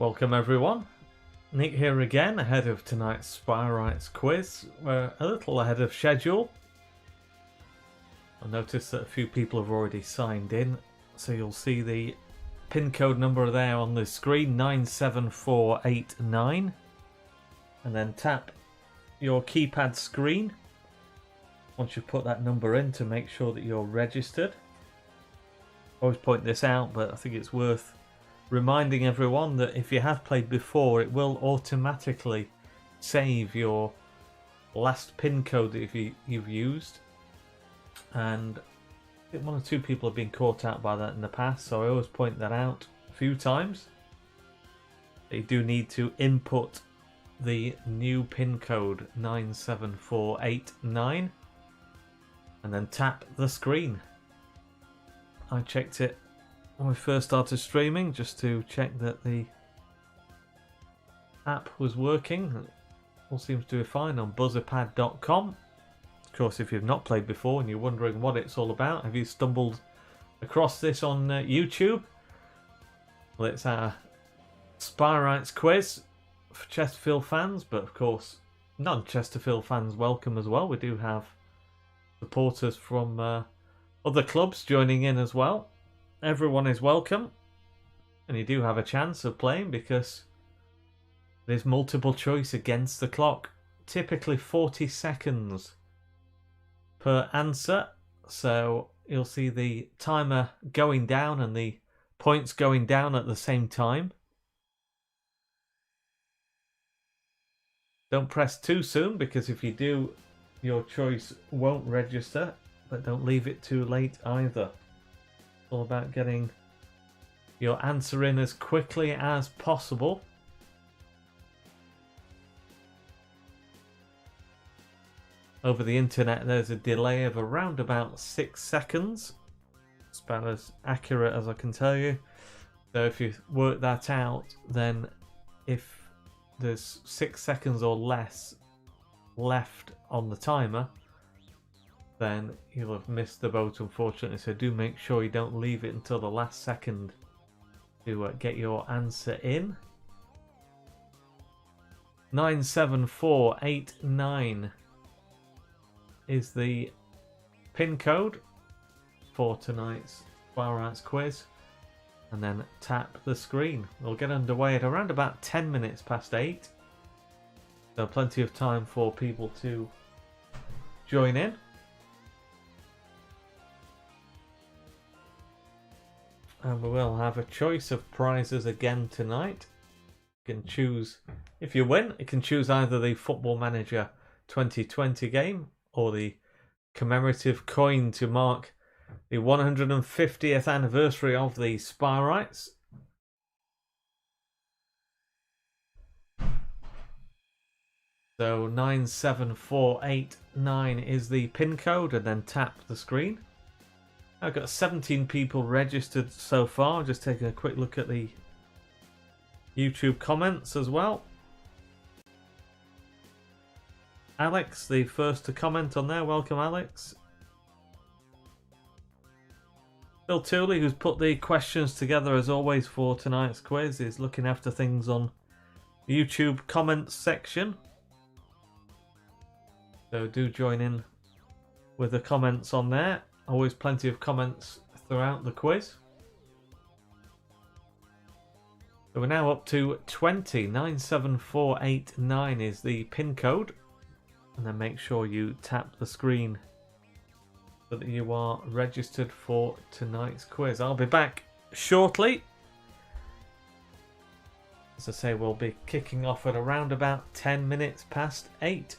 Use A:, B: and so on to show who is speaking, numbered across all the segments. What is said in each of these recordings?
A: Welcome everyone, Nick here again ahead of tonight's Spy quiz. We're a little ahead of schedule. I noticed that a few people have already signed in, so you'll see the pin code number there on the screen, 97489, and then tap your keypad screen once you put that number in to make sure that you're registered. I always point this out, but I think it's worth reminding everyone that if you have played before, it will automatically save your last pin code that you've used. And I think one or two people have been caught out by that in the past, so I always point that out a few times. You do need to input the new pin code 97489 and then tap the screen. I checked it when we first started streaming just to check that the app was working. All seems to be fine on buzzerpad.com. Of course, if you've not played before and you're wondering what it's all about, have you stumbled across this on YouTube? Well, it's our Spy quiz for Chesterfield fans, but of course non-Chesterfield fans welcome as well. We do have supporters from other clubs joining in as well. Everyone is welcome, and you do have a chance of playing because there's multiple choice against the clock, typically 40 seconds per answer, so you'll see the timer going down and the points going down at the same time. Don't press too soon, because if you do, your choice won't register, but don't leave it too late either. It's all about getting your answer in as quickly as possible. Over the internet, there's a delay of around about 6 seconds. It's about as accurate as I can tell you. So if you work that out, then if there's 6 seconds or less left on the timer, then you'll have missed the boat, unfortunately. So do make sure you don't leave it until the last second to get your answer in. 97489 is the pin code for tonight's Spy quiz, and then tap the screen. We'll get underway at around about 10 minutes past 8, so plenty of time for people to join in. And we will have a choice of prizes again tonight. You can choose, if you win, you can choose either the Football Manager 2020 game or the commemorative coin to mark the 150th anniversary of the Spy. So 97489 is the pin code, and then tap the screen. I've got 17 people registered so far. Just taking a quick look at the YouTube comments as well. Alex, the first to comment on there. Welcome, Alex. Bill Tooley, who's put the questions together as always for tonight's quiz, is looking after things on the YouTube comments section. So do join in with the comments on there. Always plenty of comments throughout the quiz. So we're now up to 20. 97489 is the pin code. And then make sure you tap the screen so that you are registered for tonight's quiz. I'll be back shortly. As I say, we'll be kicking off at around about 10 minutes past 8.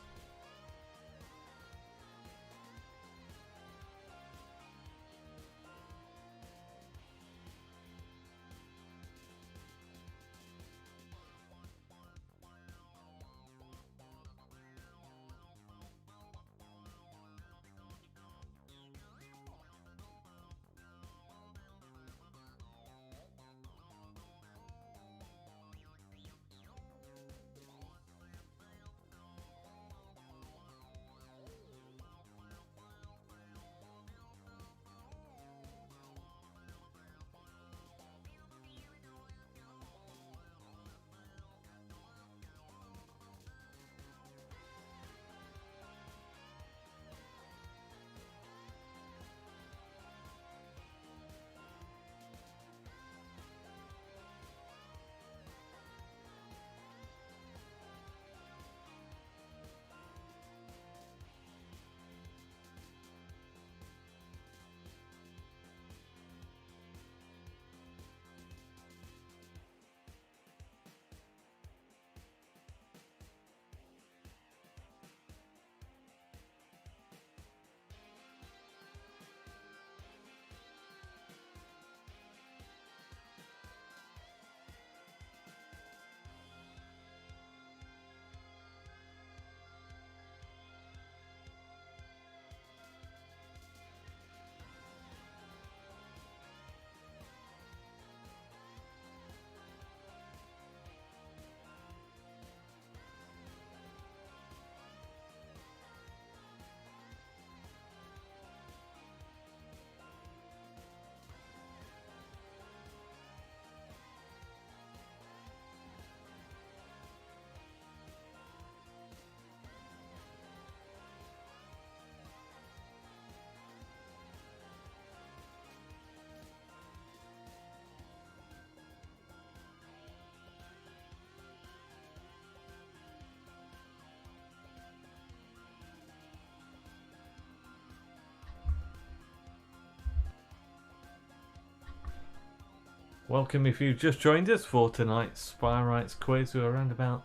A: Welcome if you've just joined us for tonight's Spy Rights quiz. We're around about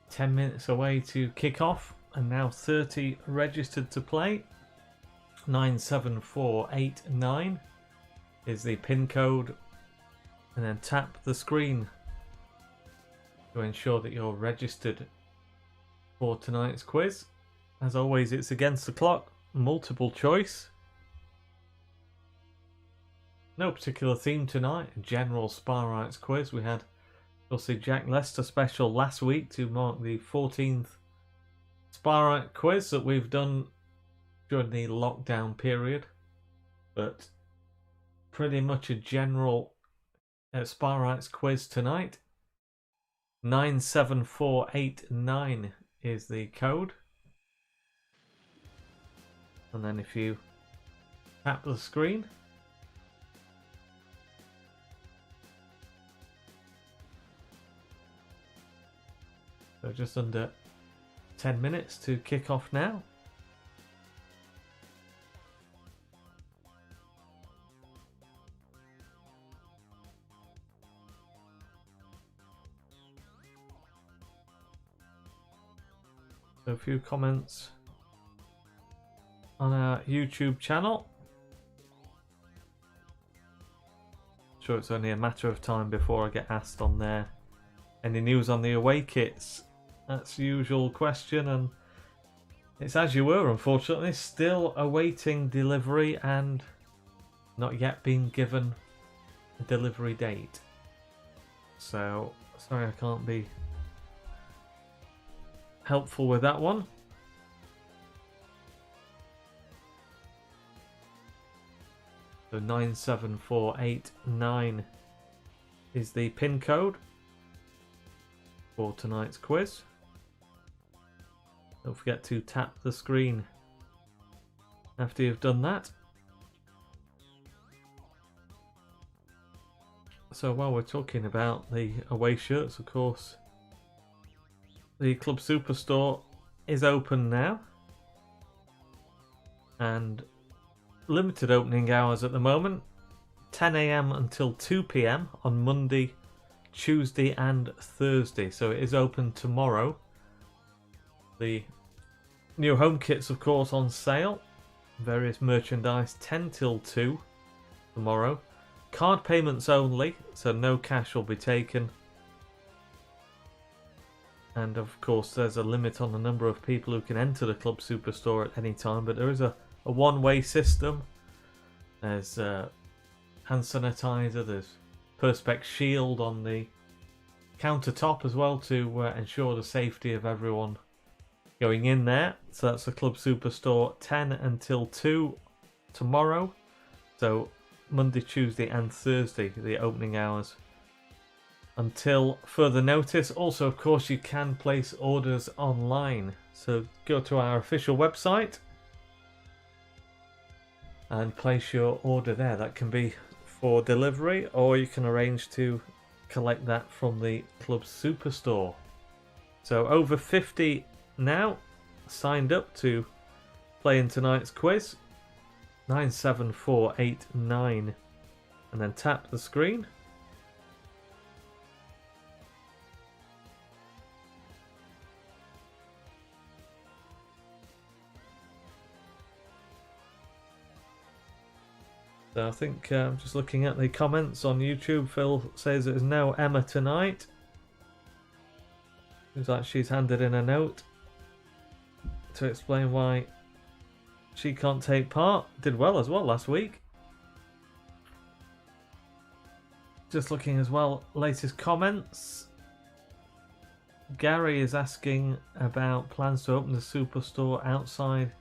A: 10 minutes away to kick off, and now 30 registered to play. 97489 is the pin code, and then tap the screen to ensure that you're registered for tonight's quiz. As always, it's against the clock, multiple choice. No particular theme tonight, a general Spy Rights quiz. We had obviously Jack Lester special last week to mark the 14th Spy Rights quiz that we've done during the lockdown period. But pretty much a general Spy Rights quiz tonight. 97489 is the code. And then if you tap the screen, so just under 10 minutes to kick off now. So a few comments on our YouTube channel. Sure, it's only a matter of time before I get asked on there any news on the away kits. That's the usual question, and it's as you were, unfortunately, still awaiting delivery and not yet been given a delivery date. So, sorry I can't be helpful with that one. So 97489 is the pin code for tonight's quiz. Don't forget to tap the screen after you've done that. So while we're talking about the away shirts, of course, the Club Superstore is open now, and limited opening hours at the moment, 10 AM until 2 PM on Monday, Tuesday and Thursday. So it is open tomorrow. The new home kits, of course, on sale. Various merchandise, 10 till 2 tomorrow. Card payments only, so no cash will be taken. And of course, there's a limit on the number of people who can enter the Club Superstore at any time, but there is a one-way system. There's hand sanitizer, there's Perspex Shield on the countertop as well to ensure the safety of everyone going in there. So that's the Club Superstore, 10 until 2 tomorrow. So Monday, Tuesday and Thursday, the opening hours until further notice. Also, of course, you can place orders online. So go to our official website and place your order there. That can be for delivery, or you can arrange to collect that from the Club Superstore. So over 50 now signed up to play in tonight's quiz. 97489, and then tap the screen. So I think I'm just looking at the comments on YouTube. Phil says there's no Emma tonight. Seems like she's handed in a note to explain why she can't take part. Did well as well last week. Just looking as well, latest comments. Gary is asking about plans to open the Superstore outside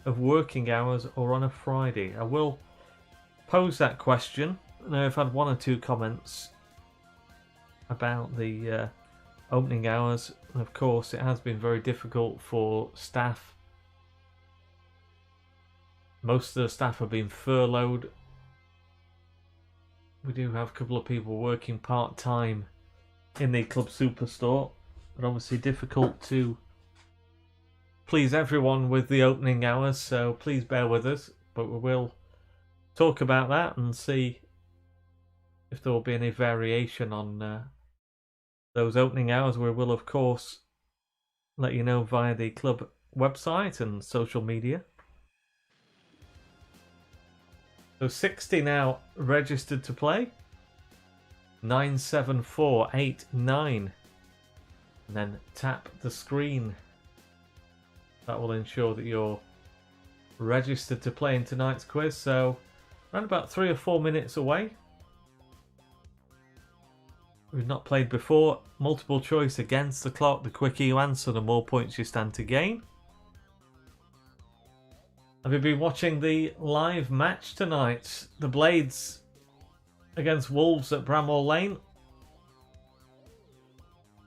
A: of working hours or on a Friday. I will pose that question. I know I've had one or two comments about the opening hours, and of course it has been very difficult for staff. Most of the staff have been furloughed. We do have a couple of people working part-time in the Club Superstore, but obviously difficult to please everyone with the opening hours, so please bear with us, but we will talk about that and see if there will be any variation on those opening hours, we will, of course, let you know via the club website and social media. So 60 now registered to play. 97489. And then tap the screen. That will ensure that you're registered to play in tonight's quiz. So around about 3 or 4 minutes away. We've not played before. Multiple choice against the clock. The quicker you answer, the more points you stand to gain. Have you been watching the live match tonight? The Blades against Wolves at Bramall Lane.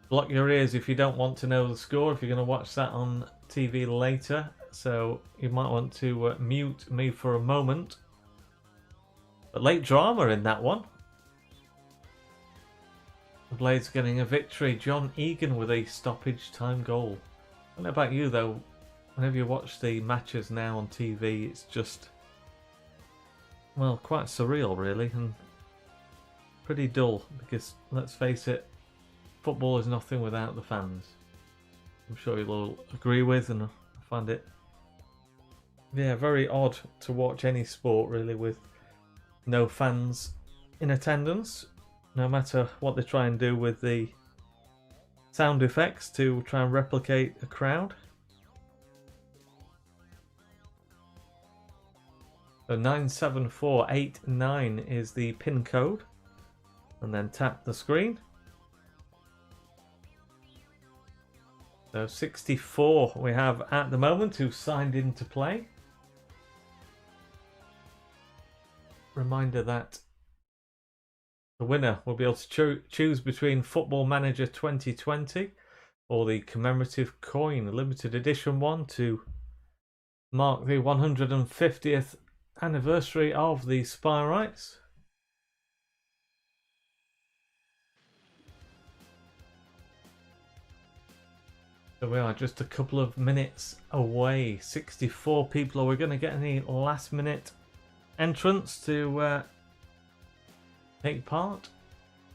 A: Block your ears if you don't want to know the score, if you're going to watch that on TV later. So you might want to mute me for a moment. But late drama in that one. The Blades getting a victory. John Egan with a stoppage time goal. I don't know about you though. Whenever you watch the matches now on TV, it's just, well, quite surreal really, and pretty dull, because let's face it, football is nothing without the fans. I'm sure you'll all agree with, and I find it, yeah, very odd to watch any sport really with no fans in attendance, no matter what they try and do with the sound effects to try and replicate a crowd. So 97489 is the PIN code, and then tap the screen. So 64 we have at the moment who signed in to play. Reminder that the winner will be able to choose between Football Manager 2020 or the commemorative coin, limited edition one, to mark the 150th anniversary of the Spyrites. So we are just a couple of minutes away. 64 people. Are we going to get any last minute entrants to take part?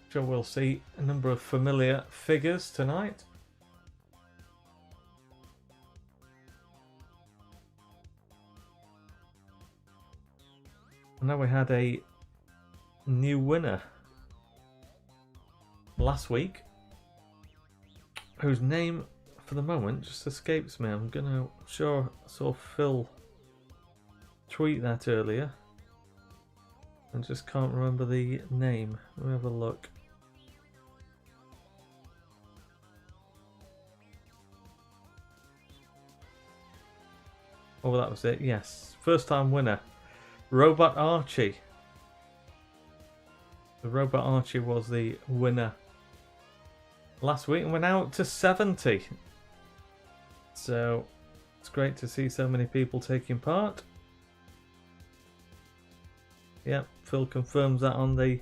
A: I'm sure we'll see a number of familiar figures tonight. I know we had a new winner last week, whose name for the moment just escapes me. I'm sure I saw Phil tweet that earlier. I just can't remember the name. Let me have a look. Oh, that was it. Yes, first time winner. Robot Archie. The Robot Archie was the winner last week, and we're now up to 70. So it's great to see so many people taking part. Yep, Phil confirms that on the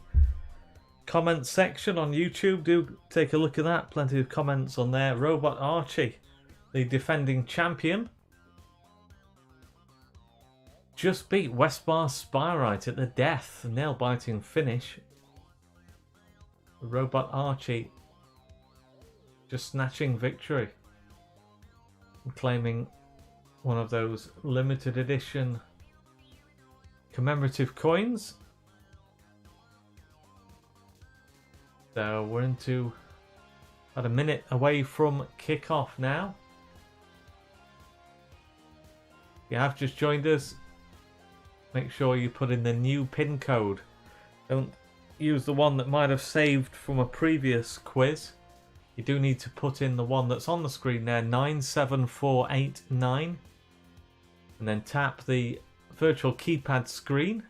A: comments section on YouTube. Do take a look at that. Plenty of comments on there. Robot Archie, the defending champion, just beat Westbar Spyrite at the death, nail-biting finish. Robot Archie just snatching victory and claiming one of those limited edition commemorative coins. So we're into about a minute away from kickoff now. If you have just joined us, make sure you put in the new PIN code. Don't use the one that might have saved from a previous quiz. You do need to put in the one that's on the screen there, 97489, and then tap the virtual keypad screen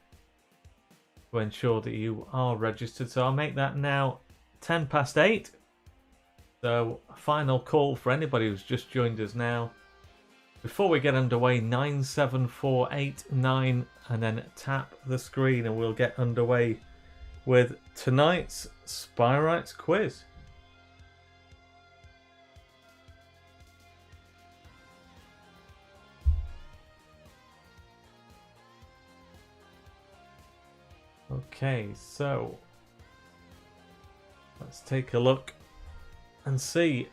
A: to ensure that you are registered. So I'll make that now 10 past 8. So final call for anybody who's just joined us now. Before we get underway, 97489, and then tap the screen and we'll get underway with tonight's Spyrites quiz. Okay, so Let's take a look and see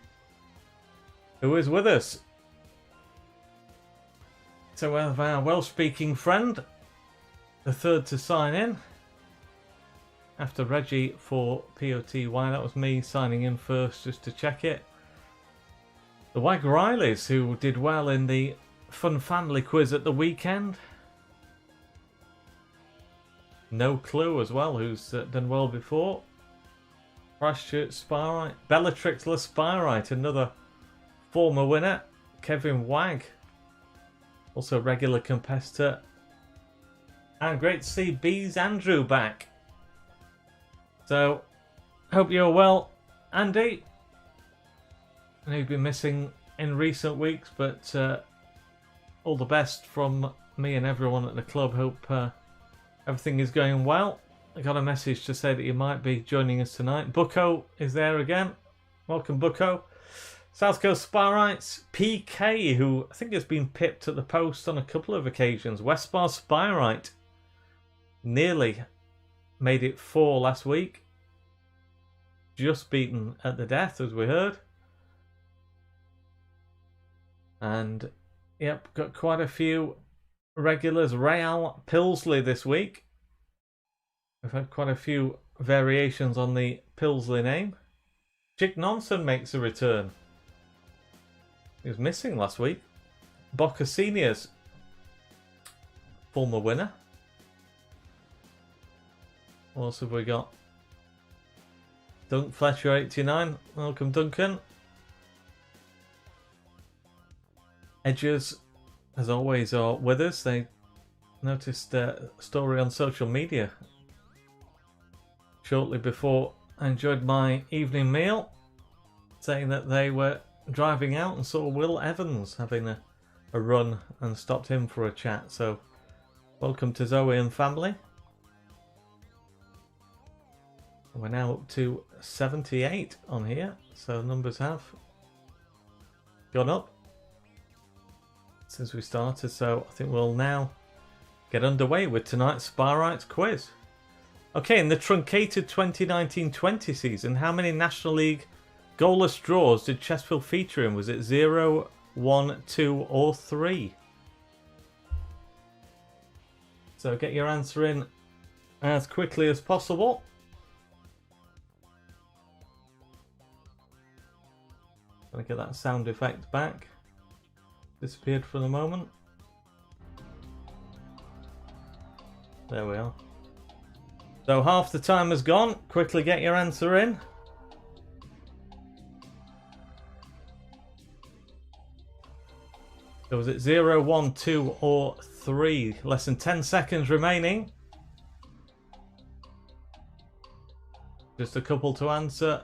A: who is with us. So we have our Welsh-speaking friend, the third to sign in. After Reggie for POTY, that was me signing in first just to check it. The Wag Rileys, who did well in the Fun Family quiz at the weekend. No Clue as well, who's done well before. Christchurch Spyrite. Bellatrix La Spyrite, another former winner. Kevin Wag, also regular competitor. And great to see Bees Andrew back. So, hope you're well, Andy. I know you've been missing in recent weeks, but all the best from me and everyone at the club. Hope everything is going well. I got a message to say that you might be joining us tonight. Bucko is there again. Welcome, Bucko. South Coast Spyrites, PK, who I think has been pipped at the post on a couple of occasions. Westbar Spyrite nearly made it 4 last week. Just beaten at the death, as we heard. And, yep, got quite a few regulars. Real Pilsley this week. We've had quite a few variations on the Pilsley name. Chick Nonson makes a return. He was missing last week. Boca Seniors, former winner. What else have we got? Dunk Fletcher 89. Welcome, Duncan. Edgers, as always, are with us. They noticed a story on social media shortly before I enjoyed my evening meal, saying that they were driving out and saw Will Evans having a run and stopped him for a chat. So, welcome to Zoe and family. We're now up to 78 on here, so numbers have gone up since we started. So I think we'll now get underway with tonight's Spyrites quiz. Okay, in the truncated 2019-20 season, how many National League goalless draws did Chesterfield feature in? Was it 0, 1, 2 or 3? So get your answer in as quickly as possible. Gonna get that sound effect back. Disappeared for the moment. There we are. So half the time has gone. Quickly get your answer in. So was it 0, 1, 2 or 3? Less than 10 seconds remaining. Just a couple to answer.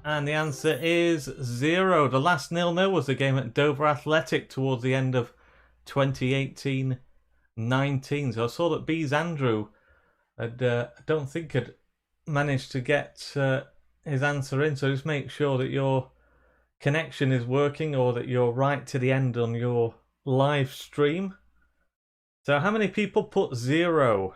A: And the answer is 0. The last 0-0 was the game at Dover Athletic towards the end of 2018-19. So I saw that Bees Andrew had, I don't think had managed to get his answer in. So just make sure that your connection is working or that you're right to the end on your live stream. So how many people put 0?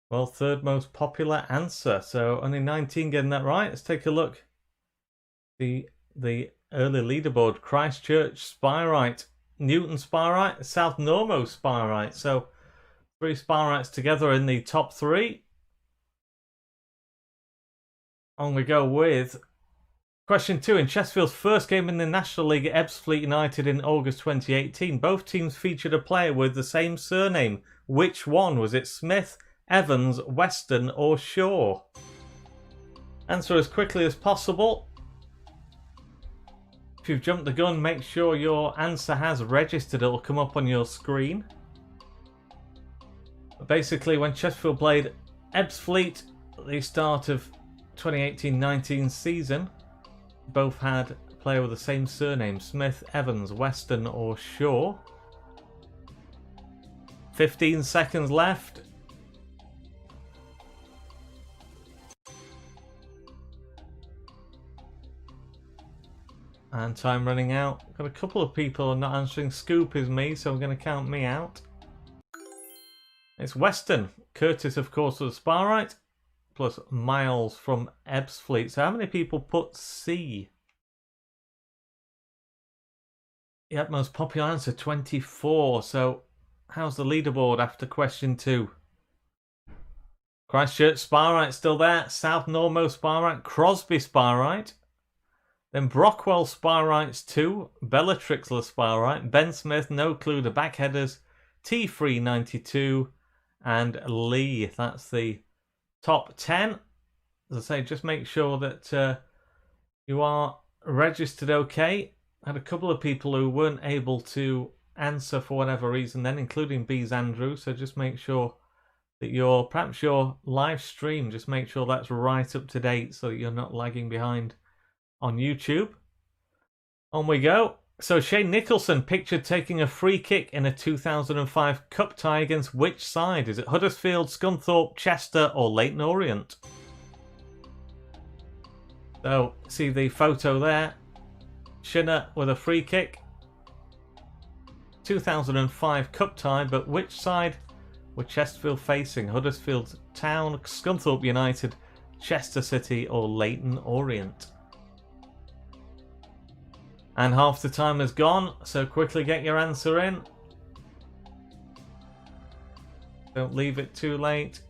A: Well, third most popular answer. So only 19 getting that right. Let's take a look. The early leaderboard. Christchurch Spyrite, Newton Spyrite, South Normo Spyrite. So 3 Spyrites together in the top 3. On we go with question 2. In Chesterfield's first game in the National League at Ebbsfleet United in August 2018, both teams featured a player with the same surname. Which one? Was it Smith, Evans, Weston or Shaw? Answer as quickly as possible. If you've jumped the gun, make sure your answer has registered. It'll come up on your screen. But basically, when Chesterfield played Ebbsfleet at the start of 2018-19 season, both had a player with the same surname. Smith, Evans, Weston or Shaw. 15 seconds left. And time running out. Got a couple of people not answering. Scoop is me, so I'm going to count me out. It's Western. Curtis, of course, was Sparite. Plus Miles from Ebbsfleet. So how many people put C? Yep, most popular answer, 24. So how's the leaderboard after question 2? Christchurch Sparite still there. South Normo Sparite. Crosby Sparite. Then Brockwell Spirites 2. Bellatrixler Sparite. Ben Smith, no clue. The Backheaders. T392. And Lee. That's the top 10. As I say, just make sure that you are registered okay. I had a couple of people who weren't able to answer for whatever reason then, including Bees Andrew. So just make sure that perhaps your live stream, just make sure that's right up to date so that you're not lagging behind on YouTube. On we go. So Shane Nicholson pictured taking a free kick in a 2005 cup tie against which side? Is it Huddersfield, Scunthorpe, Chester or Leyton Orient? So see the photo there. Shinner with a free kick. 2005 cup tie, but which side were Chesterfield facing? Huddersfield Town, Scunthorpe United, Chester City or Leyton Orient? And half the time has gone, so quickly get your answer in. Don't leave it too late.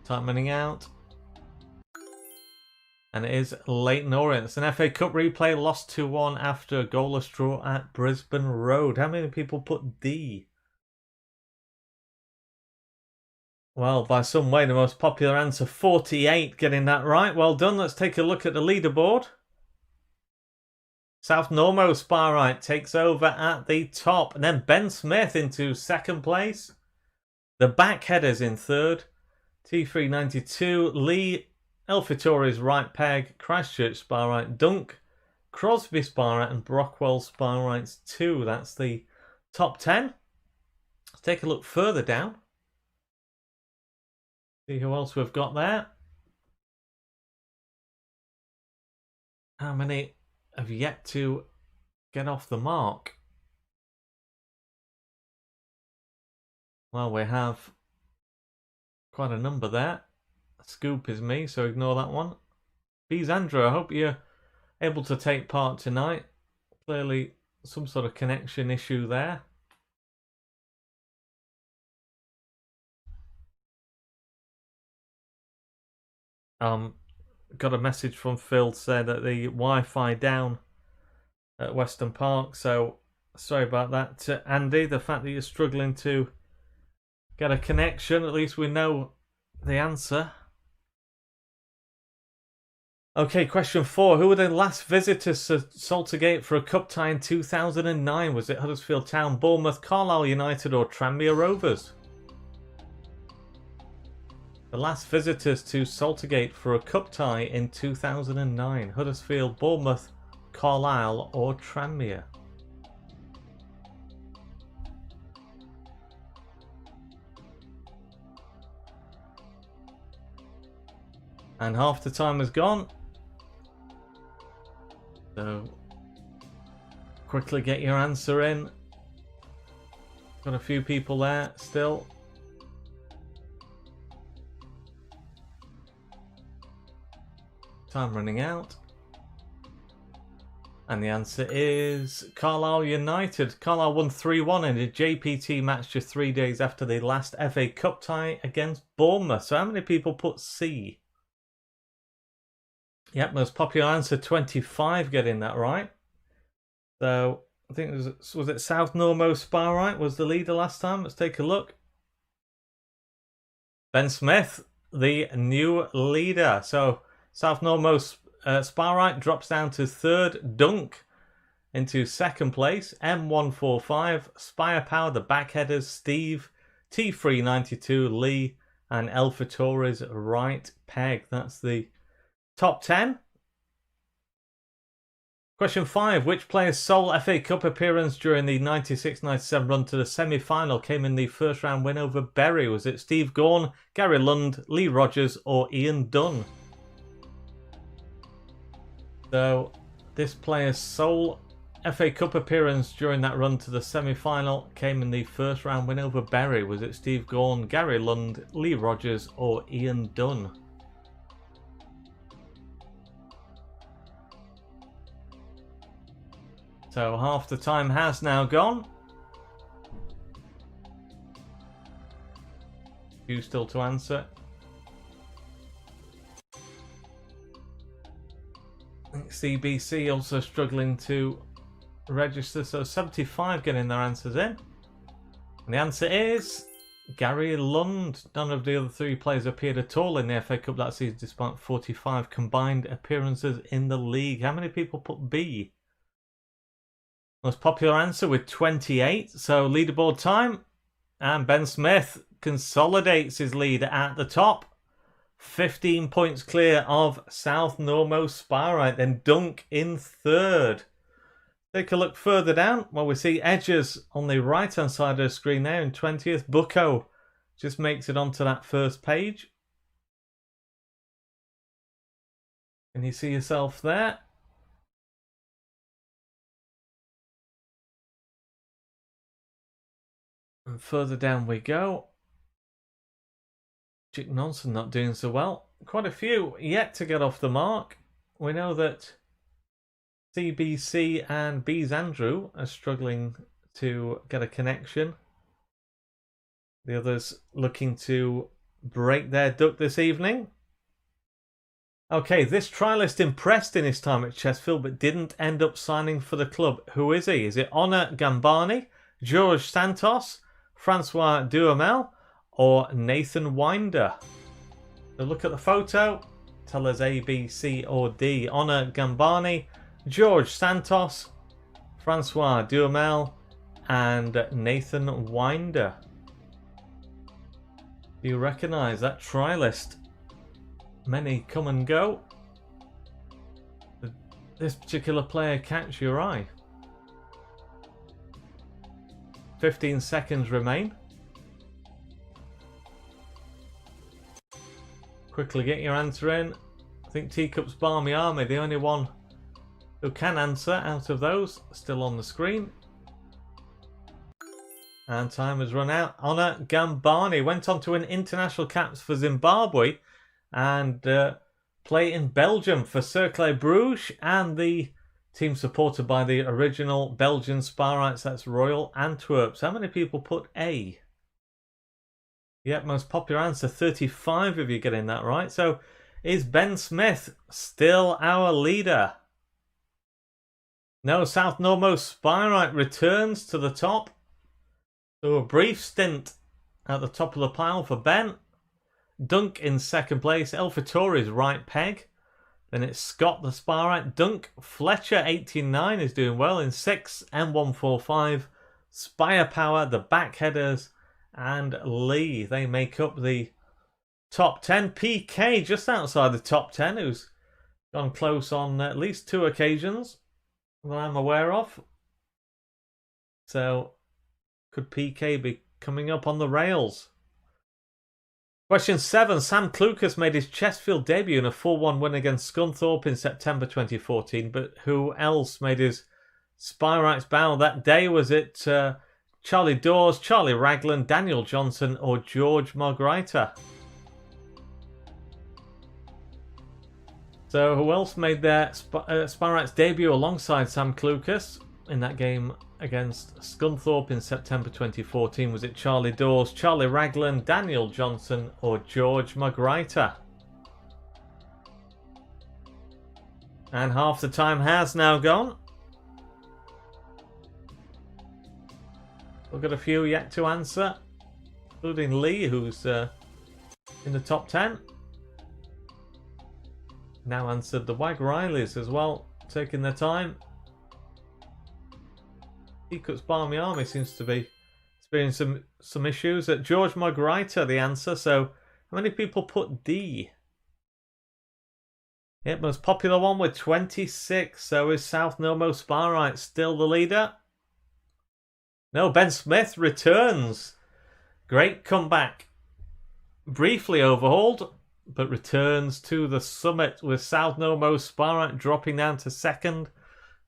A: Time running out. And it is Leyton Orient. It's an FA Cup replay, lost 2-1 after a goalless draw at Brisbane Road. How many people put D? Well, by some way, the most popular answer, 48, getting that right. Well done. Let's take a look at the leaderboard. South Normo Sparite takes over at the top. And then Ben Smith into second place. The Backheaders in third. T392. Lee, Elfitore's right peg. Christchurch Sparite. Dunk. Crosby Sparite and Brockwell Spirites 2. That's the top 10. Let's take a look further down. See who else we've got there. How many have yet to get off the mark? Well, we have quite a number there. Scoop is me, so ignore that one. Bees Andrew, I hope you're able to take part tonight. Clearly some sort of connection issue there. Got a message from Phil to say that the Wi-Fi down at Western Park, so sorry about that, Andy. The fact that you're struggling to get a connection, at least we know the answer. Okay, question 4. Who were the last visitors to Saltergate for a cup tie in 2009? Was it Huddersfield Town, Bournemouth, Carlisle United or Tranmere Rovers? The last visitors to Saltergate for a cup tie in 2009. Huddersfield, Bournemouth, Carlisle or Tranmere. And half the time has gone. So quickly get your answer in. Got a few people there still. Time running out. And the answer is Carlisle United. Carlisle won 3-1 in a JPT match just 3 days after the last FA Cup tie against Bournemouth. So how many people put C? Yep, most popular answer, 25, getting that right. So I think was it South Normo Sparite was the leader last time? Let's take a look. Ben Smith, the new leader. So South Normo Sparite drops down to third. Dunk into second place. M145, Spire Power, the Backheaders, Steve, T392, Lee, and Elfitore's right peg. That's the top 10. Question 5. Which player's sole FA Cup appearance during the 96-97 run to the semi-final came in the first round win over Bury? Was it Steve Gaughan, Gary Lund, Lee Rogers or Ian Dunn? So this player's sole FA Cup appearance during that run to the semi-final came in the first round win over Bury. Was it Steve Gaughan, Gary Lund, Lee Rogers or Ian Dunn? So half the time has now gone. You still to answer. I think CBC also struggling to register, so 75 getting their answers in. And the answer is Gary Lund. None of the other three players appeared at all in the FA Cup that season despite 45 combined appearances in the league. How many people put B? Most popular answer with 28. So leaderboard time. And Ben Smith consolidates his lead at the top. 15 points clear of South Normo Spyrite. Then Dunk in third. Take a look further down. Well, we see Edges on the right-hand side of the screen there in 20th. Bucco just makes it onto that first page. Can you see yourself there? And further down we go. Chick Nonson not doing so well. Quite a few yet to get off the mark. We know that CBC and Bees Andrew are struggling to get a connection. The others looking to break their duck this evening. Okay, this trialist impressed in his time at Chesterfield but didn't end up signing for the club. Who is he? Is it Honor Gambani, George Santos, Francois Duhamel or Nathan Winder? So look at the photo. Tell us A, B, C or D. Honor Gambani, George Santos, Francois Duhamel and Nathan Winder. Do you recognise that trialist? Many come and go. Did this particular player catch your eye? 15 seconds remain. Quickly get your answer in. I think Teacup's Barmy Army, the only one who can answer out of those, still on the screen. And time has run out. Honor Gambani went on to win international caps for Zimbabwe and play in Belgium for Cercle Bruges and the team supported by the original Belgian Spyrites, that's Royal Antwerp. So how many people put A? Yep, most popular answer, 35 of you getting that right. So is Ben Smith still our leader? No, South Normo Spyrite returns to the top. So a brief stint at the top of the pile for Ben. Dunk in second place. Elfatori's right peg. Then it's Scott the Spyrite. Dunk. Fletcher 89 is doing well in 6th. M145. Spire Power, the backheaders, and Lee. They make up the top 10. PK just outside the top 10, who's gone close on at least 2 occasions that I'm aware of. So could PK be coming up on the rails? Question 7. Sam Clucas made his Chesterfield debut in a 4-1 win against Scunthorpe in September 2014, but who else made his Spyrites bow that day? Was it Charlie Dawes, Charlie Raglan, Daniel Johnson or George Margreiter? So who else made their Spyrites debut alongside Sam Clucas in that game against Scunthorpe in September 2014? Was it Charlie Dawes, Charlie Raglan, Daniel Johnson or George Margreiter? And half the time has now gone. We've got a few yet to answer, including Lee, who's in the top 10. Now answered the Wag Rileys as well, taking their time. Teacup's Barmy Army seems to be experiencing some issues. At George Margreiter, the answer. So how many people put D? Yep, most popular one with 26. So is South Normo Spyrite still the leader? No, Ben Smith returns. Great comeback. Briefly overhauled. but returns to the summit with South Nomo Sparite dropping down to second.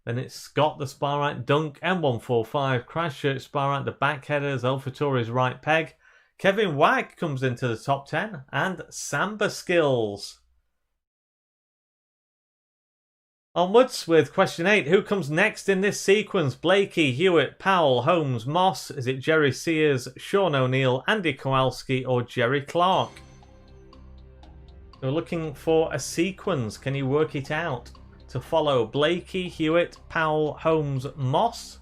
A: Then it's Scott the Sparite, Dunk, M145, Christchurch Sparite, the backheaders, Alphatori's right peg. Kevin Wag comes into the top 10, and Samba Skills. Onwards with question 8. Who comes next in this sequence? Blakey, Hewitt, Powell, Holmes, Moss. Is it Jerry Sears, Sean O'Neill, Andy Kowalski, or Jerry Clark? We're looking for a sequence. Can you work it out? To follow Blakey, Hewitt, Powell, Holmes, Moss.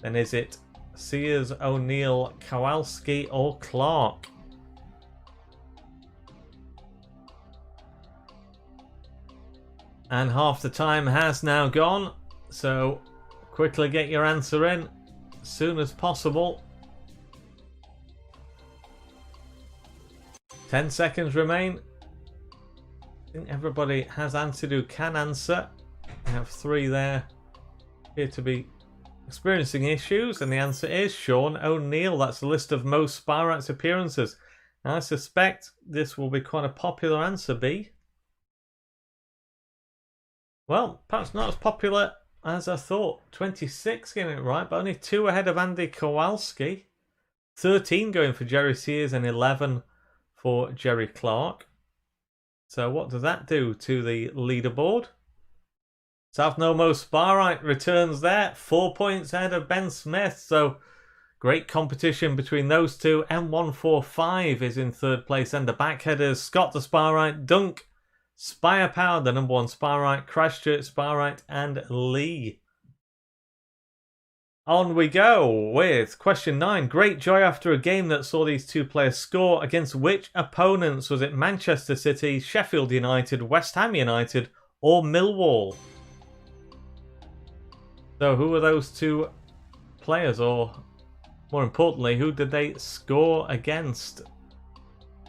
A: Then is it Sears, O'Neill, Kowalski, or Clark? And half the time has now gone, so quickly get your answer in as soon as possible. 10 seconds remain. I think everybody has answered who can answer. We have 3 there appear to be experiencing issues, and the answer is Sean O'Neill. That's the list of most Spirites appearances. Now, I suspect this will be quite a popular answer, B. Well, perhaps not as popular as I thought. 26 getting it right, but only 2 ahead of Andy Kowalski. 13 going for Jerry Sears and 11 for Jerry Clark. So what does that do to the leaderboard? South Nomo Sparite returns there. 4 points ahead of Ben Smith. So great competition between those two. M145 is in 3rd place. And the backheaders, Scott the Sparite, Dunk, Spire Power, the number 1 Sparite, Christchurch Sparite, and Lee. On we go with question 9. Great joy after a game that saw these 2 players score. Against which opponents? Was it Manchester City, Sheffield United, West Ham United, or Millwall? So who were those 2 players, or more importantly, who did they score against?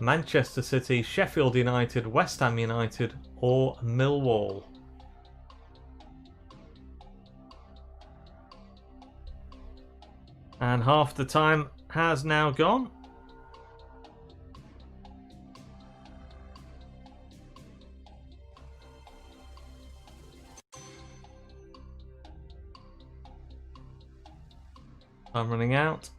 A: Manchester City, Sheffield United, West Ham United, or Millwall? And half the time has now gone. I'm running out.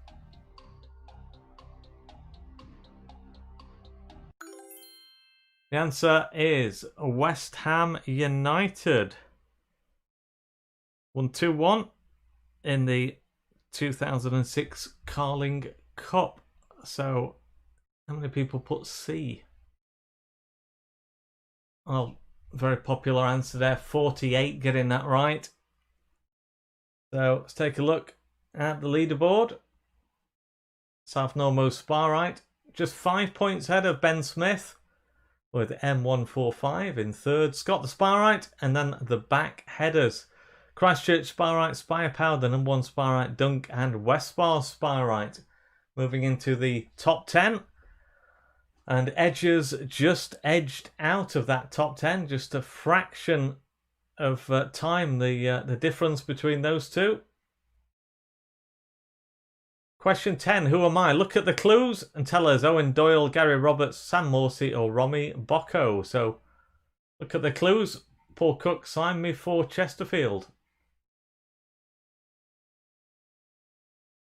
A: The answer is West Ham United. 1-2-1 in the 2006 Carling Cup. So, how many people put C? Well, very popular answer there. 48 getting that right. So, let's take a look at the leaderboard. South Nomo Sparite, just 5 points ahead of Ben Smith, with M145 in 3rd. Scott the Sparite, and then the back headers. Christchurch Sparite, Spire Power, the number 1 Sparite, Dunk, and Westbar Sparite. Moving into the top 10. And Edgers just edged out of that top 10. Just a fraction of time, the difference between those 2. Question 10. Who am I? Look at the clues and tell us Owen Doyle, Gary Roberts, Sam Morsey, or Romy Bocco. So, look at the clues. Paul Cook signed me for Chesterfield.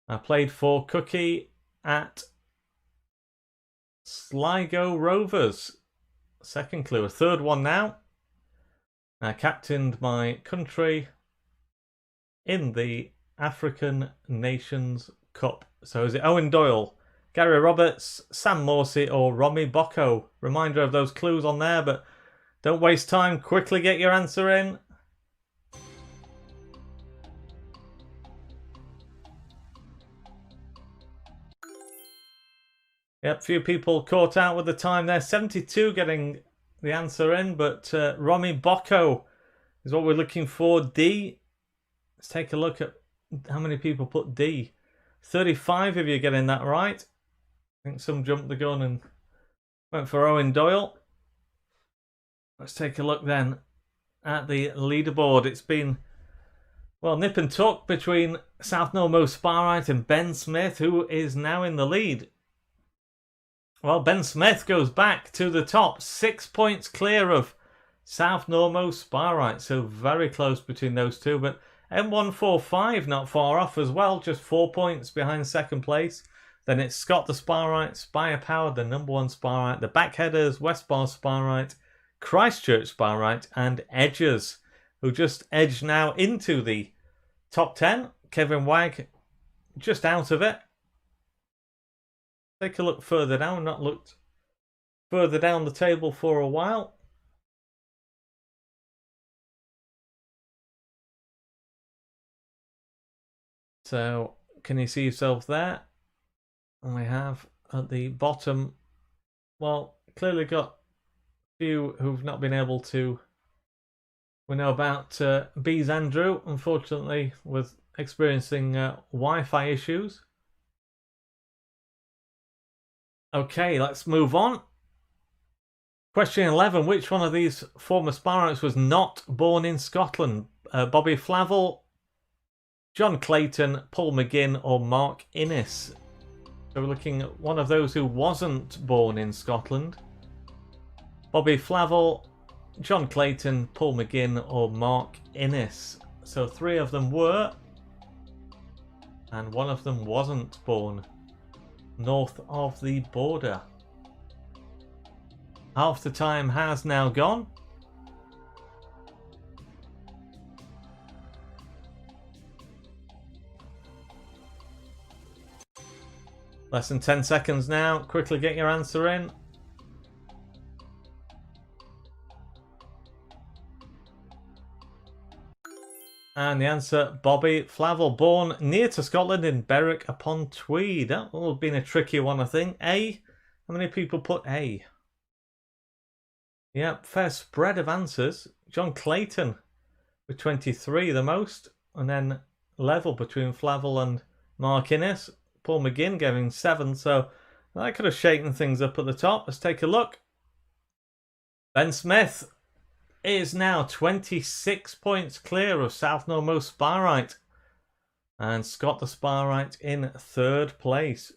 A: I played for Cookie at Sligo Rovers. 2nd clue. A 3rd one now. I captained my country in the African Nations Cup. So is it Owen Doyle, Gary Roberts, Sam Morsey, or Romy Bocco? Reminder of those clues on there, but don't waste time. Quickly get your answer in. Yep, few people caught out with the time there. 72 getting the answer in, but Romy Bocco is what we're looking for. D. Let's take a look at how many people put D. 35 of you getting that right. I think some jumped the gun and went for Owen Doyle. Let's take a look then at the leaderboard. It's been, well, nip and tuck between South Nomo Sparite and Ben Smith, who is now in the lead. Well, Ben Smith goes back to the top, 6 points clear of South Normost Spyrite, so very close between those two. But M145 not far off as well, just 4 points behind second place. Then it's Scott the Spyrite, Spire Power, the #1 Spyrite, the Backheaders, West Bar Spyrite, Christchurch Spyrite, and Edgers, who just edged now into the top 10. Kevin Wagg just out of it. Take a look further down, not looked further down the table for a while. So, can you see yourself there? And we have at the bottom, well, clearly got a few who've not been able to. We know about Bees Andrew, unfortunately, with experiencing Wi-Fi issues. Okay, let's move on. Question 11. Which one of these former Spyrites was not born in Scotland? Bobby Flavel, John Clayton, Paul McGinn, or Mark Innes? So we're looking at one of those who wasn't born in Scotland. Bobby Flavel, John Clayton, Paul McGinn, or Mark Innes. So 3 of them were, and one of them wasn't born north of the border. Half the time has now gone. Less than 10 seconds now. Quickly get your answer in. And the answer, Bobby Flavel, born near to Scotland in Berwick upon Tweed. That will have been a tricky one, I think. A. How many people put A? Yep, fair spread of answers. John Clayton with 23, the most. And then level between Flavel and Mark Innes. Paul McGinn giving 7, so that could have shaken things up at the top. Let's take a look. Ben Smith is now 26 points clear of South Normost Spyrite. And Scott the Spyrite in 3rd place.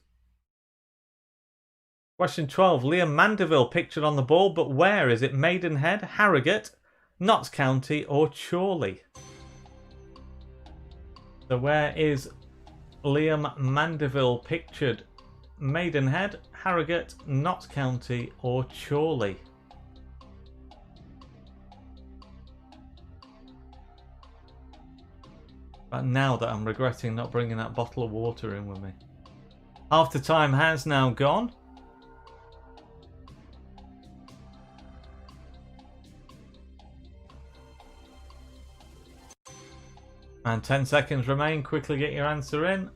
A: Question 12. Liam Mandeville pictured on the ball, but where? Is it Maidenhead, Harrogate, Notts County, or Chorley? So where is Liam Mandeville pictured? Maidenhead, Harrogate, Notts County, or Chorley? But now that I'm regretting not bringing that bottle of water in with me. Half the time has now gone. And 10 seconds remain. Quickly get your answer in.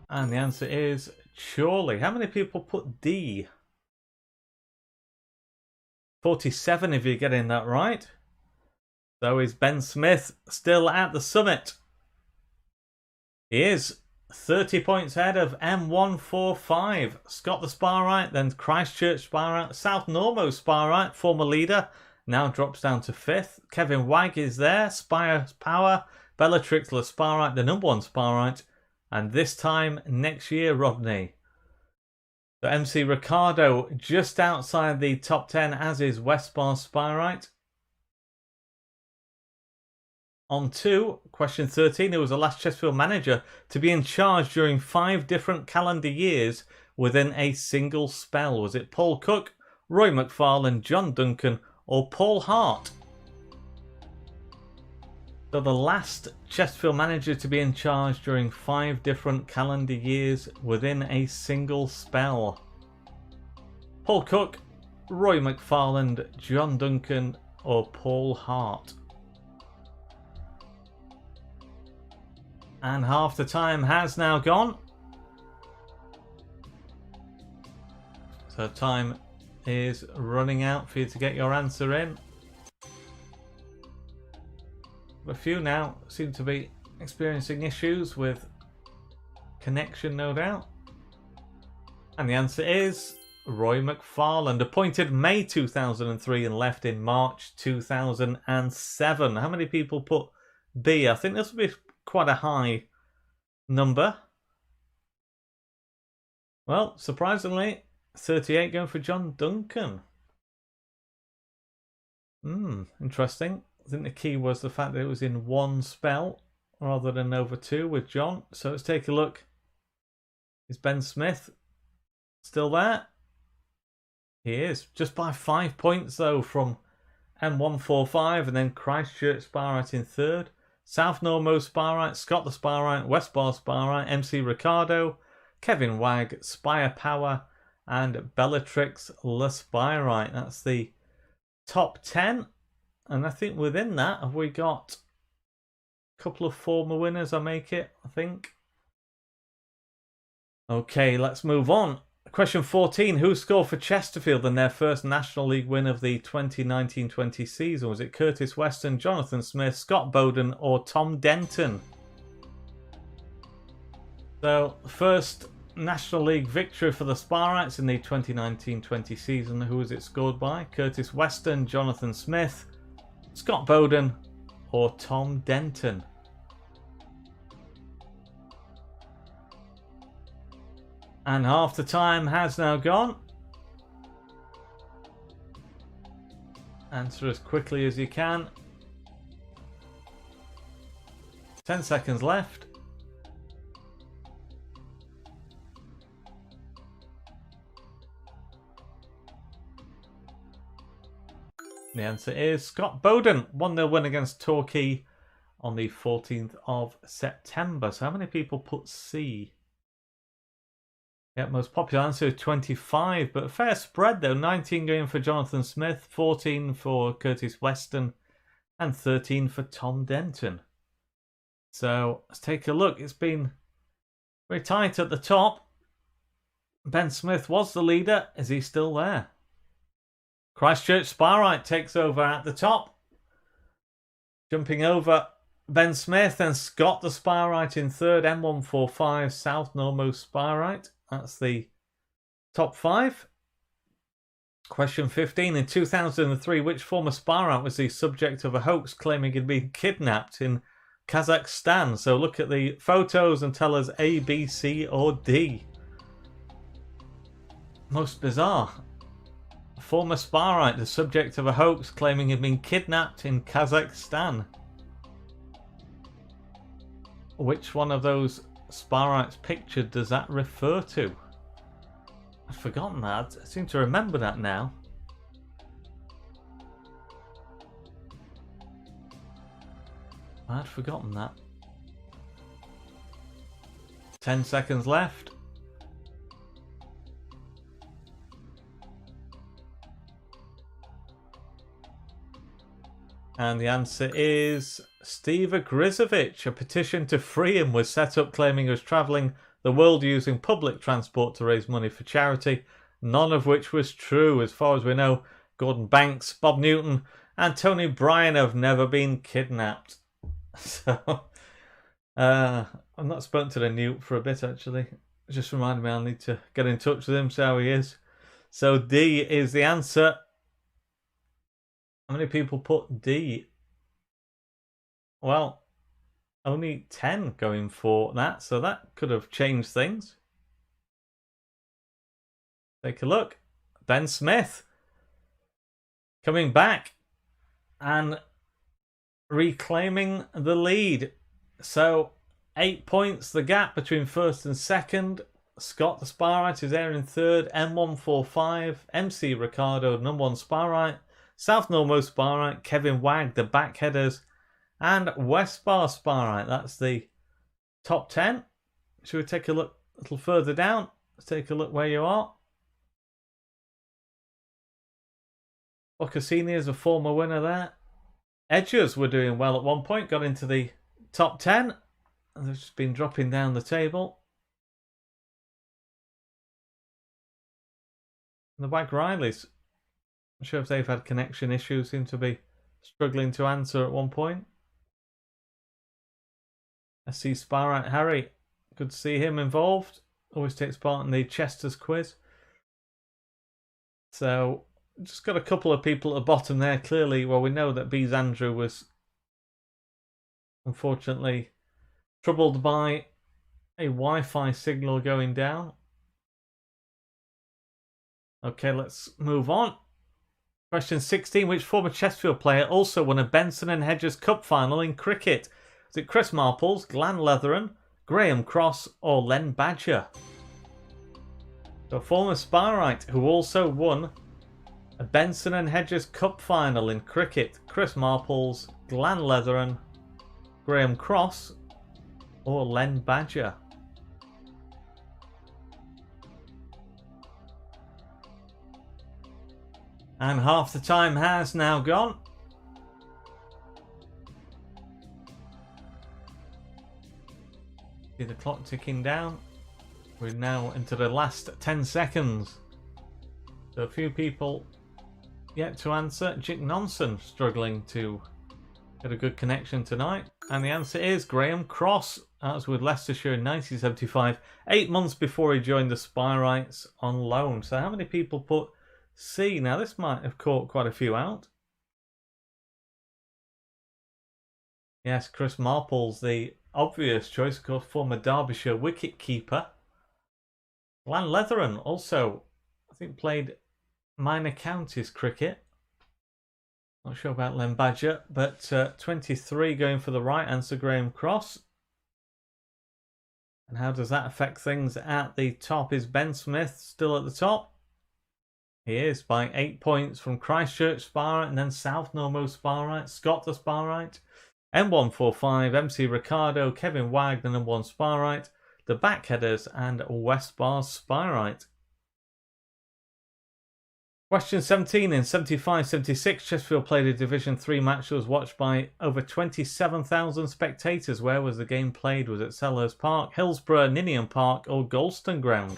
A: And the answer is Chorley. How many people put D? 47 if you're getting that right. So is Ben Smith still at the summit? He is 30 points ahead of M145. Scott the Spyrite, then Christchurch Spyrite, South Normost Spyrite, former leader, now drops down to 5th. Kevin Wagg is there, Spire Power, Bellatrix the Spyrite, the #1 Spyrite, and this time next year, Rodney. So MC Ricardo just outside the top 10, as is West Bar Spyrite. On to question 13, who was the last Chesterfield manager to be in charge during 5 different calendar years within a single spell? Was it Paul Cook, Roy McFarlane, John Duncan, or Paul Hart? So the last Chesterfield manager to be in charge during 5 different calendar years within a single spell. Paul Cook, Roy McFarlane, John Duncan, or Paul Hart? And half the time has now gone. So time is running out for you to get your answer in. A few now seem to be experiencing issues with connection, no doubt. And the answer is Roy McFarlane, appointed May 2003 and left in March 2007. How many people put B? I think this will be quite a high number? Well, surprisingly, 38 going for John Duncan. Interesting. I think the key was the fact that it was in one spell rather than over two with John. So let's take a look. Is Ben Smith still there? He is. Just by 5 points, though, from M145 and then Christchurch Sparite in third. South Normo Sparite, Scott the Sparite, West Bar Sparite, MC Ricardo, Kevin Wag, Spire Power, and Bellatrix Le Spirite. That's the top 10. And I think within that, have we got a couple of former winners, I make it, I think. Okay, let's move on. Question 14. Who scored for Chesterfield in their first National League win of the 2019-20 season? Was it Curtis Weston, Jonathan Smith, Scott Bowden, or Tom Denton? So, first National League victory for the Spirites in the 2019-20 season. Who was it scored by? Curtis Weston, Jonathan Smith, Scott Bowden, or Tom Denton? And half the time has now gone. Answer as quickly as you can. 10 seconds left. The answer is Scott Bowden. 1-0 win against Torquay on the 14th of September. So how many people put C? Yeah, most popular answer 25, but a fair spread though. 19 going for Jonathan Smith, 14 for Curtis Weston, and 13 for Tom Denton. So let's take a look. It's been very tight at the top. Ben Smith was the leader. Is he still there? Christchurch Sparite takes over at the top. Jumping over Ben Smith and Scott the Sparite in third. M145 South Normo Sparite. That's the top 5. Question 15. In 2003, which former Sparite was the subject of a hoax claiming he'd been kidnapped in Kazakhstan? So look at the photos and tell us A, B, C, or D. Most bizarre. A former Sparite, the subject of a hoax claiming he'd been kidnapped in Kazakhstan. Which one of those Spirites pictured does that refer to? I've forgotten that. I seem to remember that now. I'd forgotten that. 10 seconds left. And the answer is Steve Agrizovic. A petition to free him was set up claiming he was travelling the world using public transport to raise money for charity, none of which was true. As far as we know, Gordon Banks, Bob Newton, and Tony Bryan have never been kidnapped. So, I've not spoken to the Newt for a bit, actually. It just reminded me I need to get in touch with him, see how he is. So D is the answer. How many people put D? Well, only 10 going for that, so that could have changed things. Take a look. Ben Smith coming back and reclaiming the lead. So 8 points the gap between first and second. Scott the Sparite is there in third. M145, MC Ricardo, number 1 Sparite. South Normo Sparite, Kevin Wag, the backheaders, and West Bar Sparite. That's the top 10. Should we take a look a little further down? Let's take a look where you are. Boccassini is a former winner there. Edgers were doing well at one point, got into the top 10. They've just been dropping down the table. And the Wag Rileys, I'm sure if they've had connection issues, seem to be struggling to answer at one point. I see Sparite Harry. Good to see him involved. Always takes part in the Chester's quiz. So, just got a couple of people at the bottom there. Clearly, well, we know that Bees Andrew was unfortunately troubled by a Wi-Fi signal going down. Okay, let's move on. Question 16. Which former Chesterfield player also won a Benson and Hedges Cup final in cricket? Is it Chris Marples, Glenn Leatheran, Graham Cross, or Len Badger? The former Sparite who also won a Benson and Hedges Cup final in cricket. Chris Marples, Glenn Leatheran, Graham Cross, or Len Badger? And half the time has now gone. See the clock ticking down. We're now into the last 10 seconds. So a few people yet to answer. Jick Nonson struggling to get a good connection tonight. And the answer is Graham Cross. That was with Leicestershire in 1975, 8 months before he joined the Spyrites on loan. So how many people put C? Now this might have caught quite a few out. Yes, Chris Marples, the obvious choice, of course, former Derbyshire wicket-keeper. Glenn Leatheran also, I think, played minor counties cricket. Not sure about Len Badger, but 23 going for the right answer, Graham Cross. And how does that affect things at the top? Is Ben Smith still at the top? He is by 8 points from Christchurch Sparite and then South Normo Sparite, Scott the Sparite, M145, MC Ricardo, Kevin Wagg, the number 1 Sparite, the Backheaders, and West Bars Spyrite. Question 17. In 75-76, Chesterfield played a Division 3 match that was watched by over 27,000 spectators. Where was the game played? Was it Selhurst Park, Hillsborough, Ninian Park, or Goulston Ground?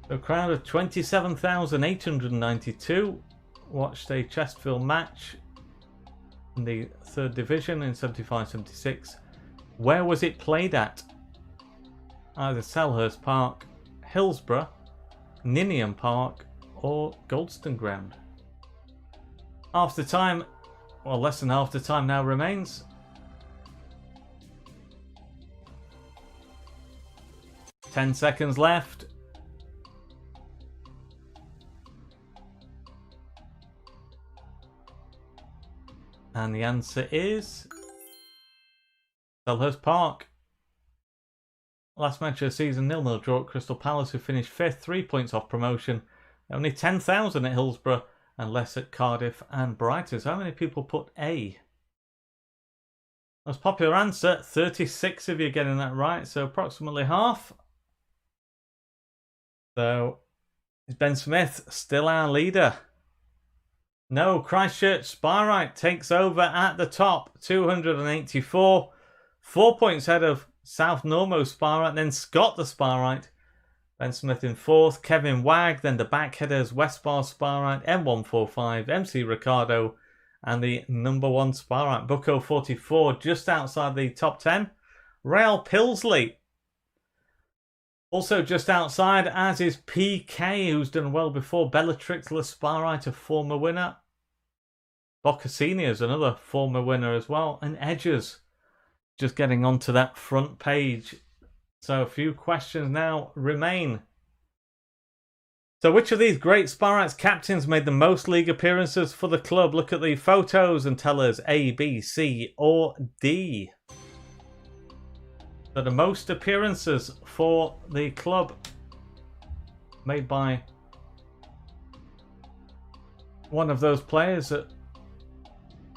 A: A crowd of 27,892 watched a Chesterfield match in the 3rd Division in 75-76. Where was it played at? Either Selhurst Park, Hillsborough, Ninian Park, or Goulston Ground. Half the time, well, less than half the time now remains. Ten seconds left. And the answer is Selhurst Park. Last match of the season, 0-0 draw at Crystal Palace, who finished 5th, 3 points off promotion. Only 10,000 at Hillsborough and less at Cardiff and Brighton. So how many people put A? Most popular answer, 36 of you getting that right, so approximately half. So is Ben Smith still our leader? No, Christchurch Sparite takes over at the top, 284. 4 points ahead of South Normo Sparite, then Scott the Sparite. Ben Smith in 4th, Kevin Wagg, then the Backheaders, West Bar Sparite, M145, MC Ricardo, and the number 1 Sparite, Bucko 44, just outside the top 10. Rail Pilsley, also just outside, as is PK, who's done well before. Bellatrix the Sparite, a former winner. Boccasini is another former winner as well. And Edges, just getting onto that front page. So a few questions now remain. So which of these great Sparrites captains made the most league appearances for the club? Look at the photos and tell us A, B, C, or D. So the most appearances for the club made by one of those players that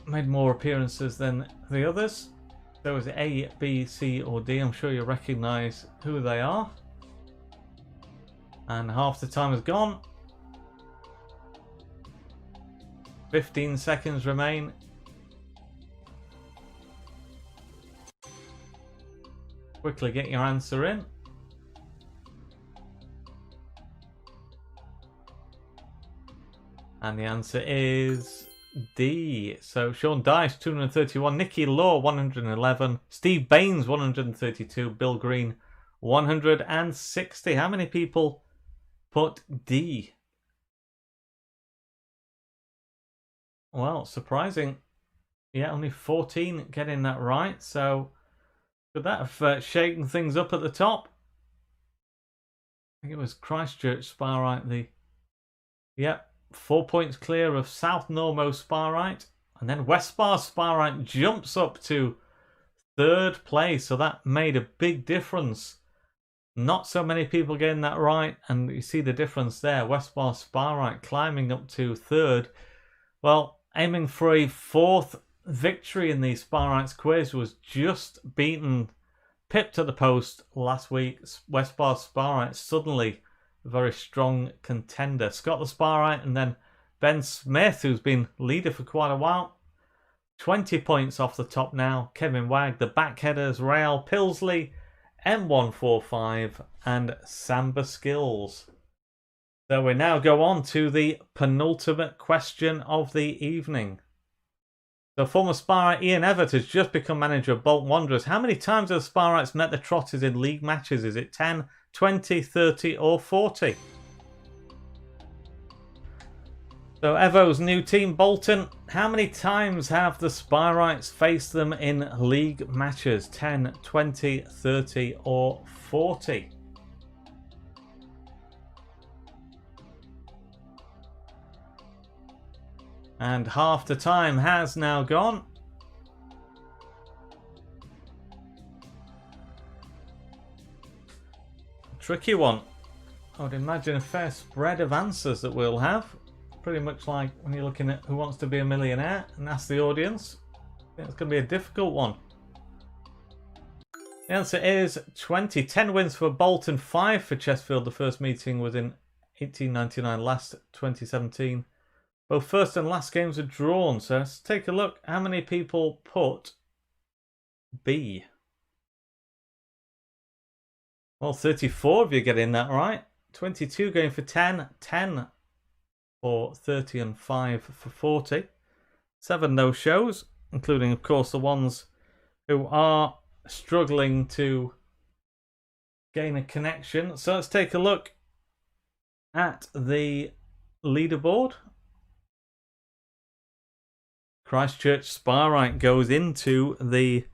A: made more appearances than the others. There was A, B, C, or D. I'm sure you recognise who they are. And half the time has gone. 15 seconds remain. Quickly get your answer in. And the answer is D. So Sean Dyche, 231. Nicky Law, 111. Steve Baines, 132. Bill Green, 160. How many people put D? Well, surprising. Yeah, only 14 getting that right. So Could that have shaken things up at the top? I think it was Christchurch Sparrite. Yep, 4 points clear of South Normo Sparrite. And then Westbar Sparrite jumps up to 3rd place. So that made a big difference. Not so many people getting that right. And you see the difference there. Westbar Sparrite climbing up to 3rd. Well, aiming for a 4th victory in the Sparrites quiz, was just beaten, pipped to the post last week. Westbar Sparrite suddenly a very strong contender. Scott the Sparrite and then Ben Smith, who's been leader for quite a while. 20 points off the top now. Kevin Wagg, the backheaders, Rael Pilsley, M145 and Samba Skills. So we now go on to the penultimate question of the evening. So former Sparrite Ian Everett has just become manager of Bolton Wanderers. How many times have the Sparrites met the Trotters in league matches? Is it 10, 20, 30 or 40? So Evo's new team, Bolton. How many times have the Sparrites faced them in league matches? 10, 20, 30 or 40? And half the time has now gone. Tricky one. I would imagine a fair spread of answers that we'll have. Pretty much like when you're looking at Who Wants to Be a Millionaire and ask the audience. I think it's going to be a difficult one. The answer is 20. 10 wins for Bolton, 5 for Chesterfield. The first meeting was in 1899, last 2017. Both first and last games are drawn, so let's take a look. How many people put B? Well, 34 of you getting that right. 22 going for 10. 10 for 30 and 5 for 40. 7 no-shows, including, of course, the ones who are struggling to gain a connection. So let's take a look at the leaderboard. Christchurch Sparrite goes into the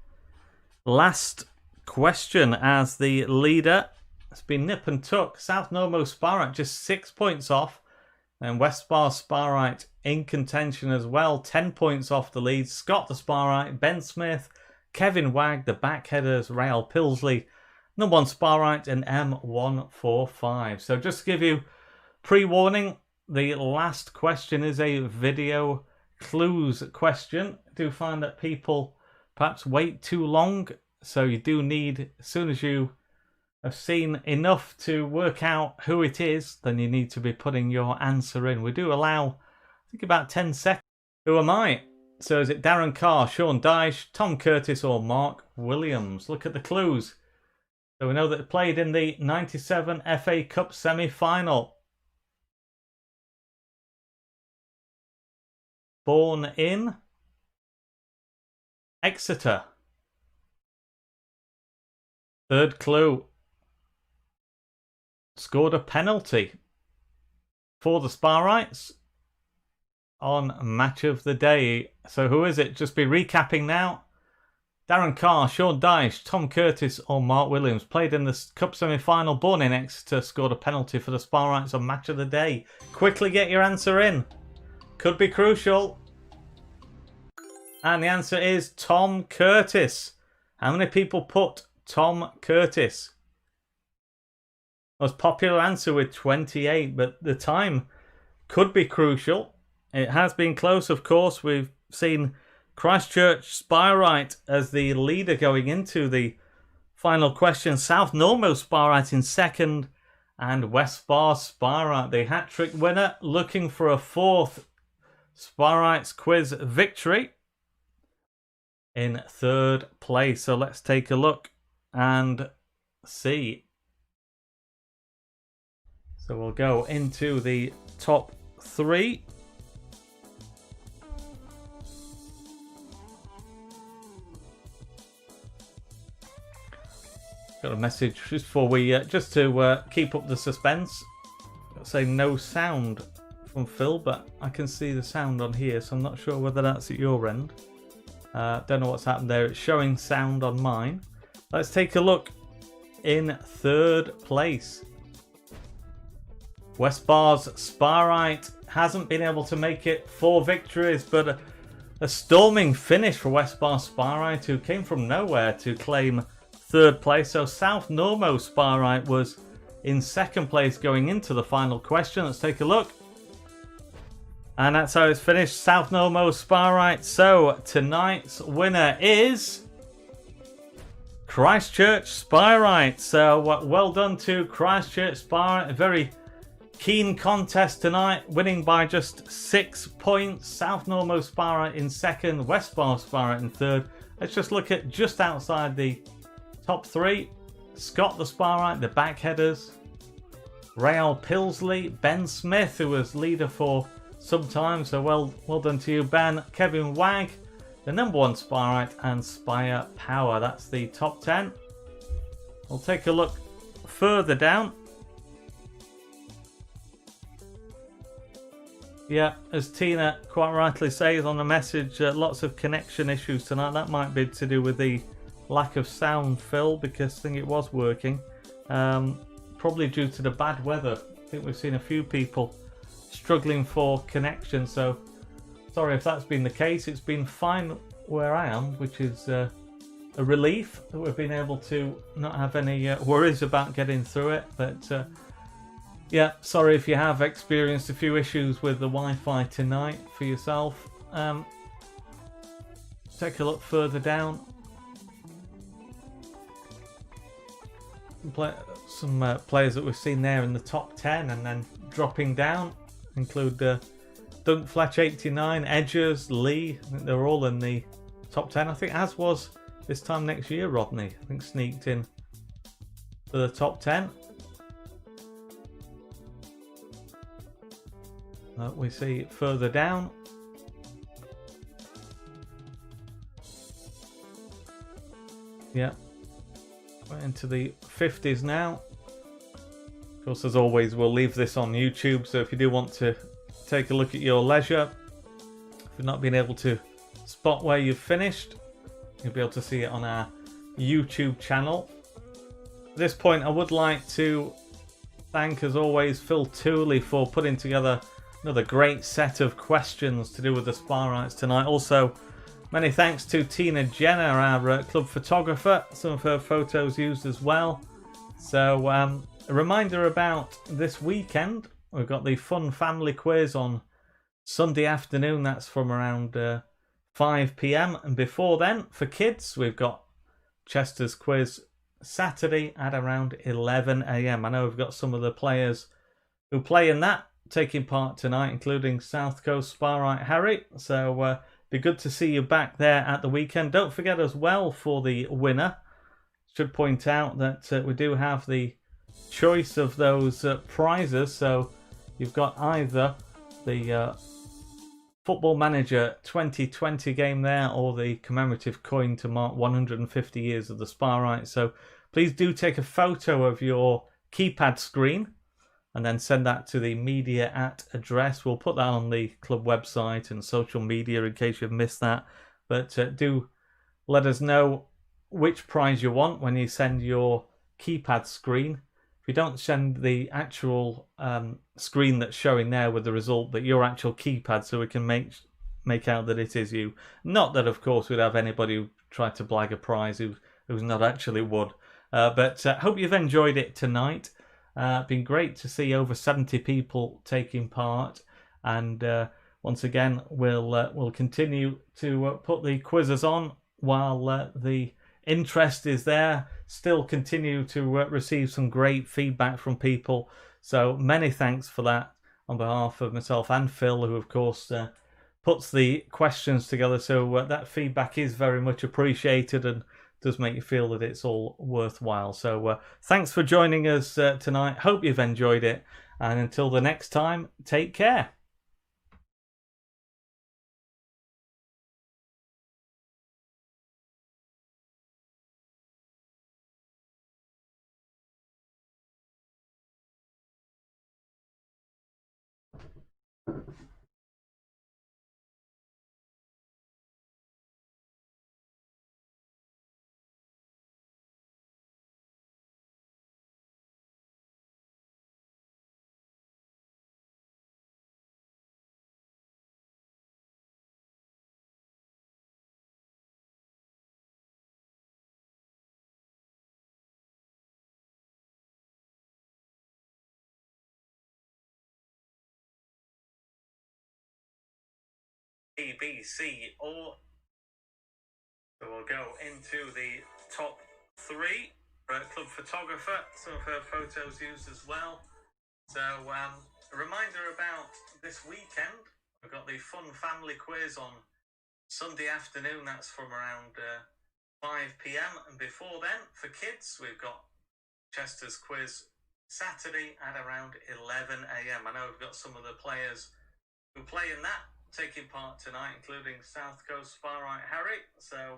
A: last question as the leader. It's been nip and tuck. South Normo Sparrite just 6 points off. And Westbar Sparrite in contention as well. 10 points off the lead. Scott the Sparrite, Ben Smith, Kevin Wagg, the backheaders, Rael Pilsley, number 1 Sparrite and M145. So just to give you pre-warning, the last question is a video clues question. I do find that people perhaps wait too long, so you do need, as soon as you have seen enough to work out who it is, then you need to be putting your answer in. We do allow, I think, about 10 seconds. Who am I? So is it Darren Carr, Sean Dyche, Tom Curtis or Mark Williams? Look at the clues. So we know that it played in the 97 FA Cup semi-final. Born in Exeter. Third clue. Scored a penalty for the Sparrites on Match of the Day. So who is it? Just be recapping now. Darren Carr, Sean Dyche, Tom Curtis or Mark Williams. Played in the Cup semi-final, born in Exeter, scored a penalty for the Sparrites on Match of the Day. Quickly get your answer in. Could be crucial. And the answer is Tom Curtis. How many people put Tom Curtis? Most popular answer with 28, but the time could be crucial. It has been close, of course. We've seen Christchurch Sparrite as the leader going into the final question. South Normo Sparrite in second. And Westbar Sparrite, the hat-trick winner, looking for a 4th Sparrites quiz victory in 3rd place. So let's take a look and see. So we'll go into the top 3. Got a message just before we, just to keep up the suspense. Got to say no sound from Phil, but I can see the sound on here, so I'm not sure whether that's at your end. Don't know what's happened there. It's showing sound on mine. Let's take a look in third place. West Bar's Sparite hasn't been able to make it 4 victories, but a storming finish for West Bar Sparite, who came from nowhere to claim third place. So South Normo Sparite was in second place going into the final question. Let's take a look. And that's how it's finished. South Normo Sparite. So tonight's winner is Christchurch Sparite. So well done to Christchurch Sparite. A very keen contest tonight, winning by just 6 points. South Normo Sparite in second, West Bar Sparite in third. Let's just look at just outside the top 3. Scott the Sparite, the backheaders, Rael Pilsley, Ben Smith, who was leader for some time, so well done to you, Ben. Kevin Wag, the number 1 Sparite, and Spire Power. That's the top 10. We'll take a look further down. Yeah, as Tina quite rightly says on the message, lots of connection issues tonight. That might be to do with the lack of sound, Phil, because I think it was working. Probably due to the bad weather. I think we've seen a few people struggling for connection, so sorry if that's been the case. It's been fine where I am, which is a relief that we've been able to not have any worries about getting through it. But yeah, sorry if you have experienced a few issues with the Wi-Fi tonight for yourself. Take a look further down. Some players that we've seen there in the top 10, and then dropping down include Dunk Fletch 89, Edgers, Lee. I think they're all in the top 10. I think as was this time next year, Rodney. I think sneaked in for the top 10. We see further down. Yeah, we're into the 50s now. Of course, as always, we'll leave this on YouTube, so if you do want to take a look at your leisure, if you've not been able to spot where you've finished, you'll be able to see it on our YouTube channel. At this point, I would like to thank, as always, Phil Tooley for putting together another great set of questions to do with the Sparites tonight. Also, many thanks to Tina Jenner, our club photographer. Some of her photos used as well. So, a reminder about this weekend. We've got the fun family quiz on Sunday afternoon. That's from around 5 p.m. And before then, for kids, we've got Chester's quiz Saturday at around 11 a.m. I know we've got some of the players who play in that taking part tonight, including South Coast Sparite Harry. So be good to see you back there at the weekend. Don't forget as well, for the winner, should point out that we do have the choice of those prizes. So you've got either the Football Manager 2020 game there, or the commemorative coin to mark 150 years of the Sparite. So please do take a photo of your keypad screen and then send that to the media address. We'll put that on the club website and social media in case you've missed that. But do let us know which prize you want when you send your keypad screen. If you don't send the actual screen that's showing there with the result, but your actual keypad, so we can make out that it is you. Not that, of course, we'd have anybody who tried to blag a prize who's not actually won. But hope you've enjoyed it tonight. Been great to see over 70 people taking part, and once again we'll continue to put the quizzes on while the interest is there. Still continue to receive some great feedback from people, so many thanks for that on behalf of myself and Phil, who of course puts the questions together. So that feedback is very much appreciated and does make you feel that it's all worthwhile. So thanks for joining us tonight. Hope you've enjoyed it, and until the next time, take care. A, B, C, or... So we'll go into the top 3. Club photographer, some of her photos used as well. So a reminder about this weekend. We've got the fun family quiz on Sunday afternoon. That's from around 5 p.m. And before then, for kids, we've got Chester's quiz Saturday at around 11 a.m. I know we've got some of the players who play in that taking part tonight, including South Coast far right Harry. So